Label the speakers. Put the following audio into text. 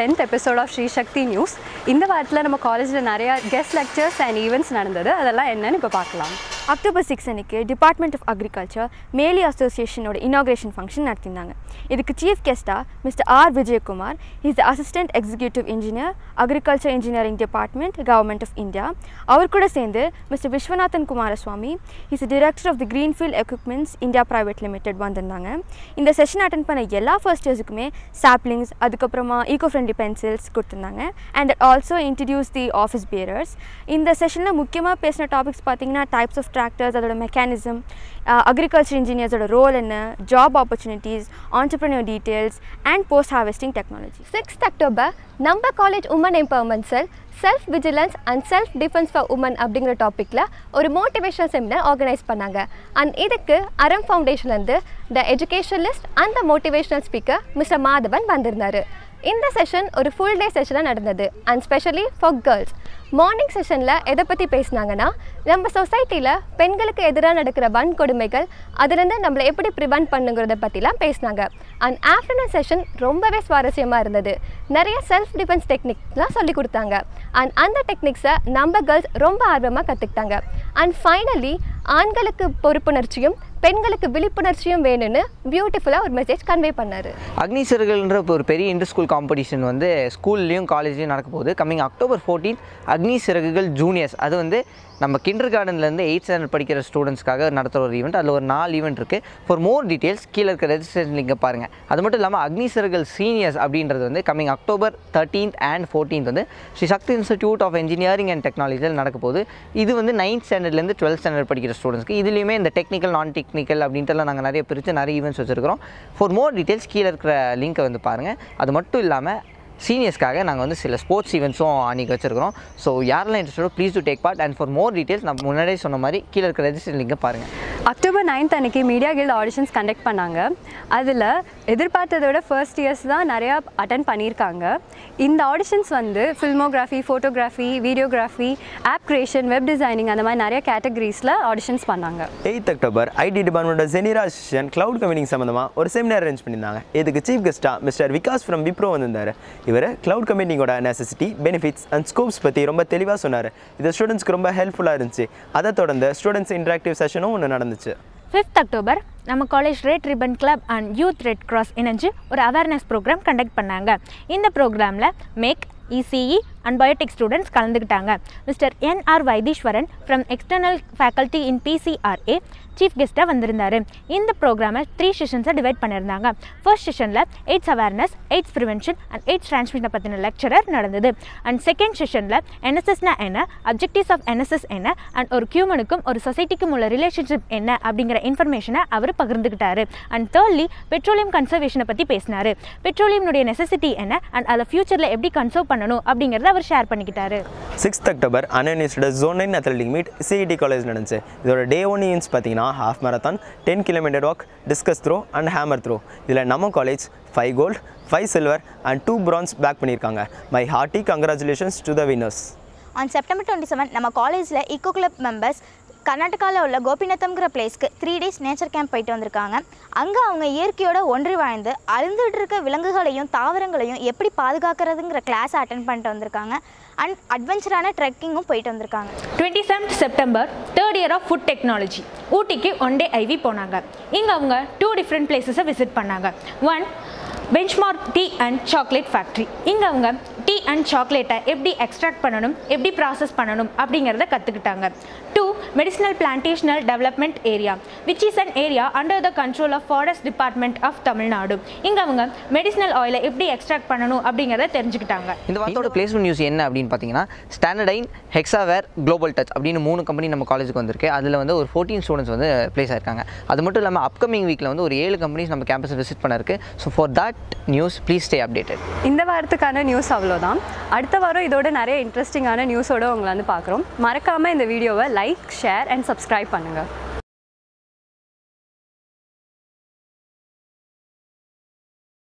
Speaker 1: 10th episode of Sri Shakthi News. இந்த வாரத்துல நம்ம காலேஜ்ல நிறைய guest lectures and events நடந்தது. அதெல்லாம் என்னன்னு இப்ப பார்க்கலாம்.
Speaker 2: October 6 அன்னைக்கு Department of Agriculture Meli Association ஓட inauguration function நடத்தினாங்க. இதுக்கு chief guest-ஆ Mr. R. VIJAY Kumar, he is the Assistant Executive Engineer, Agriculture Engineering Department, Government of India. அவர் கூட சேர்ந்து Mr. Vishwanathan Kumaraswamy, he is the Director of the Greenfield Equipments India Private Limited வந்திருந்தாங்க. இந்த session attend பண்ண எல்லா first இயர்ஸ்க்குமே saplings, அதுக்கப்புறமா eco-friendly pencils கொடுத்திருந்தாங்க. And that also introduced the office bearers. இந்த செஷன்ல முக்கியமா பேசின டாபிக்ஸ் பாத்தீங்கன்னா types of tractors, அதோட mechanism, agriculture engineers ஓட role என்ன, job opportunities, entrepreneur details and post harvesting technology.
Speaker 3: 6th October நம்ம college women empowerment cell self vigilance and self defense for women அப்படிங்கிற டாபிக்ல ஒரு மோட்டிவேஷனல் செமினார் ஆர்கனைஸ் பண்ணாங்க. And இதுக்கு அரம் ஃபவுண்டேஷன்ல இருந்து the educationalist and the motivational speaker mister Madhavan வந்திருந்தாரு. இந்த செஷன் ஒரு ஃபுல் டே செஷனாக நடந்தது and specially for girls. Morning செஷனில் எதை பற்றி பேசினாங்கன்னா நம்ம சொசைட்டியில் பெண்களுக்கு எதிராக நடக்கிற வன்கொடுமைகள் அதுலேருந்து நம்மளை எப்படி ப்ரிவென்ட் பண்ணுங்கிறத பற்றிலாம் பேசினாங்க. அண்ட் ஆஃப்டர்நூன் செஷன் ரொம்பவே சுவாரஸ்யமாக இருந்தது. நிறைய செல்ஃப் டிஃபென்ஸ் டெக்னிக்ஸ்லாம் சொல்லி கொடுத்தாங்க. அண்ட் அந்த டெக்னிக்ஸை நம்ம கேர்ள்ஸ் ரொம்ப ஆர்வமாக கற்றுக்கிட்டாங்க. அண்ட் ஃபைனலி ஆண்களுக்கு பொறுப்புணர்ச்சியும் பெண்களுக்கு விழிப்புணர்ச்சியும் வேணும்னு பியூட்டிஃபுல்லாக ஒரு மெசேஜ் கன்வே பண்ணார்.
Speaker 4: அக்னி சிறகுகள்ன்ற ஒரு பெரிய இன்டர் ஸ்கூல் காம்படிஷன் வந்து ஸ்கூல்லையும் காலேஜ்லையும் நடக்க போகுது. Coming October 14 Agni Siragugal juniors, அது வந்து நம்ம கிண்டர் கார்டன்லேருந்து 8th ஸ்டாண்டர்ட் படிக்கிற ஸ்டூடெண்ட்ஸ்க்காக நடத்துகிற ஒரு ஈவெண்ட். அதில் ஒரு 4 ஈவெண்ட் இருக்குது. ஃபார் மோர் டீட்டெயில்ஸ் கீழே இருக்க ரெஜிஸ்ட்ரேஷன் லிங்கை பாருங்கள். அது மட்டும் இல்லாமல் அக்னி சிறகுகள் சீனியர்ஸ் அப்படின்றது வந்து coming October 13th and 14th வந்து ஸ்ரீ சக்தி இன்ஸ்டிடியூட் ஆஃப் இன்ஜினியரிங் அண்ட் டெக்னாலஜியில் நடக்க போகுது. இது வந்து 9th ஸ்டாண்டர்ட்லேருந்து 12th ஸ்டாண்டர்ட் படிக்கிற ஸ்டூடெண்ட்ஸ்க்கு. இதுலேயுமே இந்த டெக்னிக்கல் நான் டெக்னிக்கல் அப்படின்ட்டுலாம் நாங்கள் நிறைய பிரித்து நிறைய ஈவெண்ட்ஸ் வச்சுருக்கிறோம். ஃபார் மோர் டீட்டெயில்ஸ் கீழே இருக்கிற லிங்க்கை வந்து பாருங்கள். அது மட்டும் இல்லாமல் சீனியர்ஸ்க்காக நாங்கள் வந்து சில ஸ்போர்ட்ஸ் ஈவெண்ட்ஸும் அன்றைக்கி வச்சுருக்கிறோம். ஸோ யாரெல்லாம் இன்ட்ரெஸ்டோ please to take part. And for more details நம்ம முன்னாடியே சொன்ன மாதிரி கீழே இருக்கிற ரெஜிஸ்ட்ரேஷன் லிங்கை பாருங்கள்.
Speaker 1: October 9th அன்னைக்கு மீடியா கில்ட் ஆடிஷன்ஸ் கண்டக்ட் பண்ணாங்க. அதில் எதிர்பார்த்ததை விட ஃபர்ஸ்ட் இயர்ஸ் தான் நிறையா அட்டென்ட் பண்ணியிருக்காங்க. இந்த ஆடிஷன்ஸ் வந்து filmography, photography, videography, app creation, web designing அந்த மாதிரி நிறைய கேட்டகரிஸில் ஆடிஷன்ஸ் பண்ணாங்க.
Speaker 5: 8th October IT department Senirajan cloud computing சம்மந்தமாக ஒரு செமினார் அரேஞ்ச் பண்ணியிருந்தாங்க. இதுக்கு சீஃப் கெஸ்ட்டாக மிஸ்டர் விகாஸ் ஃப்ரம் விப்ரோ வந்திருந்தார். இவர் கிளவுட் கம்ப்யூட்டிங்கோட நெசசிட்டி, பெனிஃபிட்ஸ் அண்ட் ஸ்கோப்ஸ் பற்றி ரொம்ப தெளிவாக சொன்னார். இது ஸ்டூடெண்ட்ஸ்க்கு ரொம்ப ஹெல்ப்ஃபுல்லாக இருந்துச்சு. அதை தொடர்ந்து ஸ்டூடெண்ட்ஸ் இன்டராக்டிவ் செஷனும் ஒன்று நடந்துச்சு.
Speaker 6: 5th October நம்ம college red ribbon club and youth red cross இணைஞ்சு ஒரு அவேர்னஸ் ப்ரோக்ராம் கண்டக்ட் பண்ணாங்க. இந்த ப்ரோக்ராமில் mech, ECE and biotech students கலந்துக்கிட்டாங்க. Mister NR Vaitheeswaran from external faculty in PCRA chief கெஸ்ட்டாக வந்திருந்தார். இந்த ப்ரோக்ராமை 3 செஷன்ஸாக டிவைட் பண்ணியிருந்தாங்க. ஃபர்ஸ்ட் செஷனில் AIDS awareness, AIDS prevention and AIDS டிரான்ஸ்மிஷனை பற்றின லெக்சரர் நடந்தது. அண்ட் செகண்ட் செஷனில் NSSனா என்ன, அப்ஜெக்டிவ்ஸ் ஆஃப் NSS என்ன, அண்ட் ஒரு ஹியூமனுக்கும் ஒரு சொசைட்டிக்கும் உள்ள ரிலேஷன்ஷிப் என்ன அப்படிங்கிற இன்ஃபர்மேஷனை அவர் பகிர்ந்துக்கிட்டாரு. அண்ட் தேர்ட்லி பெட்ரோலியம் கன்சர்வேஷனை பற்றி பேசினார். பெட்ரோலியமுடைய நெசசிட்டி என்ன அண்ட் அதை ஃபியூச்சரில் எப்படி கன்சர்வ் பண்ணணும் அப்படிங்கிறத அவர் ஷேர் பண்ணிக்கிட்டாரு.
Speaker 5: 6th October அன்யூனிவர்சிட்டியோட Zone 9 athletic meet CET college நடந்துச்சு. இதோட டே 1 ஈவெண்ட்ஸ் பார்த்தீங்கன்னா half marathon, 10 kilometre walk, discus throw and hammer throw. இதில் நம்ம college 5 gold, 5 silver and 2 bronze bag பண்ணியிருக்காங்க. My hearty congratulations to the winners.
Speaker 7: On September 27 நம்ம காலேஜில் ego club members கர்நாடகாவில் உள்ள கோபிநாத்தம்ங்கிற பிளேஸ்க்கு 3 days நேச்சர் கேம்ப் போயிட்டு வந்திருக்காங்க. அங்கே அவங்க இயற்கையோட ஒன்றி வாழ்ந்து அழிந்துட்டு இருக்க விலங்குகளையும் தாவரங்களையும் எப்படி பாதுகாக்கிறதுங்கிற கிளாஸை அட்டென்ட் பண்ணிட்டு வந்திருக்காங்க. அண்ட் அட்வென்ச்சரான ட்ரெக்கிங்கும் போயிட்டு வந்திருக்காங்க.
Speaker 6: 27th September 3rd year of food technology ஊட்டிக்கு 1 day IV போனாங்க. இங்கே அவங்க 2 different places விசிட் பண்ணாங்க. 1 benchmark tea and chocolate factory. இங்கே அவங்க டீ அண்ட் சாக்லேட்டை எப்படி எக்ஸ்ட்ராக்ட் பண்ணணும், எப்படி ப்ராசஸ் பண்ணணும் அப்படிங்கிறத கற்றுக்கிட்டாங்க. 2 medicinal plantational development area which is an area under the control of forest department of Tamil Nadu. இங்கே அவங்க மெடிசினல் ஆயிலை எப்படி எக்ஸ்ட்ராக்ட் பண்ணணும் அப்படிங்கிறத தெரிஞ்சுக்கிட்டாங்க.
Speaker 4: இந்த வாரத்தோட பிளேஸ்மெண்ட் நியூஸ் என்ன அப்படின்னு பார்த்தீங்கன்னா ஸ்டாண்டர்டைன், ஹெக்ஸாவேர், குளோபல் டச் அப்படின்னு 3 கம்பெனி நம்ம காலேஜுக்கு வந்திருக்கு. அதில் வந்து ஒரு 14 ஸ்டூடெண்ட்ஸ் வந்து பிளேஸ் ஆயிருக்காங்க. அது மட்டும் இல்லாமல் அப்கமிங் வீக்கில் வந்து ஒரு 7 கம்பெனிஸ் நம்ம கேம்பஸ் விசிட் பண்ண இருக்கு. So for that news please stay updated.
Speaker 1: இந்த வாரத்துக்கான நியூஸ் அவ்வளோதான். அடுத்த வாரம் இதோட நிறைய இன்ட்ரெஸ்டிங்கான நியூஸோடு உங்களை வந்து பார்க்குறோம். மறக்காமல் இந்த வீடியோவை லைக், ஷேர் அண்ட் சப்ஸ்கிரைப் பண்ணுங்கள்.